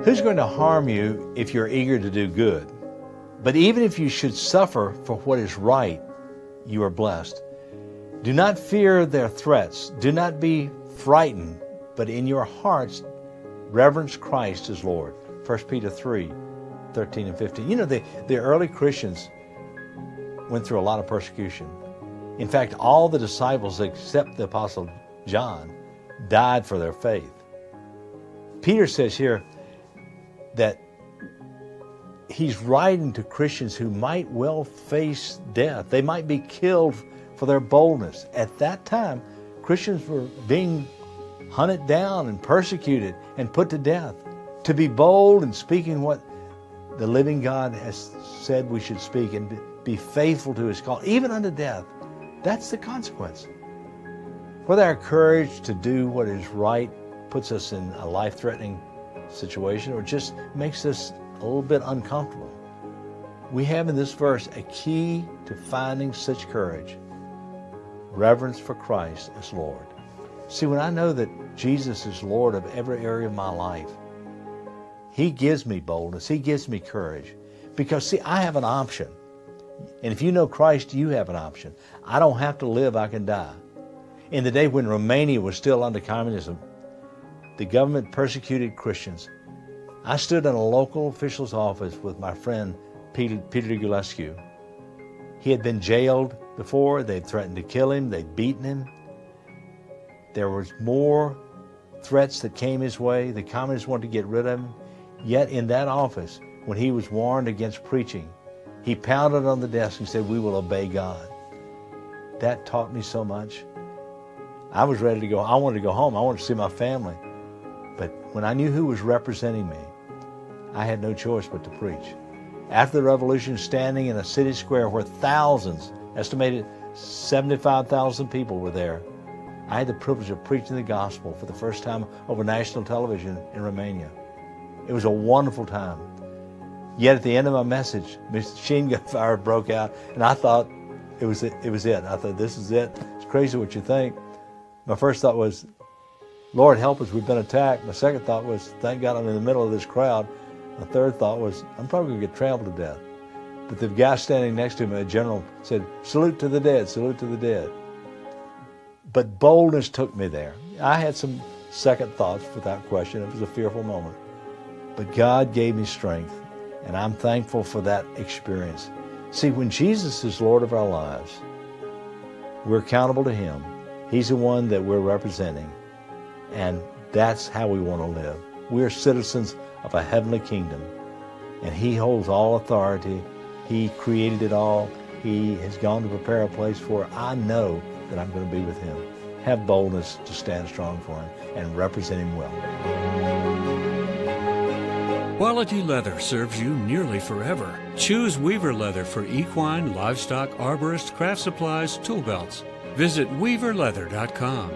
Who's going to harm you if you're eager to do good? But even if you should suffer for what is right, you are blessed. Do not fear their threats. Do not be frightened, but in your hearts reverence Christ as Lord. 1 Peter 3, 13 and 15. You know, the early Christians went through a lot of persecution. In fact, all the disciples except the Apostle John died for their faith. Peter says here that he's writing to Christians who might well face death. They might be killed for their boldness. At that time, Christians were being hunted down and persecuted and put to death. To be bold and speaking what the living God has said we should speak and be faithful to His call, even unto death, that's the consequence. Whether our courage to do what is right puts us in a life-threatening situation or just makes us a little bit uncomfortable, we have in this verse a key to finding such courage: reverence for Christ as Lord. See, when I know that Jesus is Lord of every area of my life, He gives me boldness. He gives me courage. Because, see, I have an option. And if you know Christ, you have an option. I don't have to live, I can die. In the day when Romania was still under communism, the government persecuted Christians. I stood in a local official's office with my friend Peter Gulescu. He had been jailed before. They'd threatened to kill him. They'd beaten him. There was more threats that came his way. The communists wanted to get rid of him. Yet in that office, when he was warned against preaching, he pounded on the desk and said, "We will obey God." That taught me so much. I was ready to go. I wanted to go home. I wanted to see my family. But when I knew who was representing me, I had no choice but to preach. After the revolution, standing in a city square where thousands, estimated 75,000 people were there, I had the privilege of preaching the gospel for the first time over national television in Romania. It was a wonderful time. Yet at the end of my message, machine gun fire broke out, and I thought it was it. I thought, this is it. It's crazy what you think. My first thought was, Lord, help us, we've been attacked. My second thought was, thank God I'm in the middle of this crowd. My third thought was, I'm probably going to get trampled to death. But the guy standing next to me, a general, said, "Salute to the dead, salute to the dead." But boldness took me there. I had some second thoughts, without question. It was a fearful moment. But God gave me strength, and I'm thankful for that experience. See, when Jesus is Lord of our lives, we're accountable to Him. He's the one that we're representing, and that's how we want to live. We're citizens of a heavenly kingdom, and He holds all authority. He created it all. He has gone to prepare a place for it. I know that I'm going to be with Him. Have boldness to stand strong for Him and represent Him well. Quality leather serves you nearly forever. Choose Weaver leather for equine, livestock, arborist, craft supplies, tool belts. Visit weaverleather.com.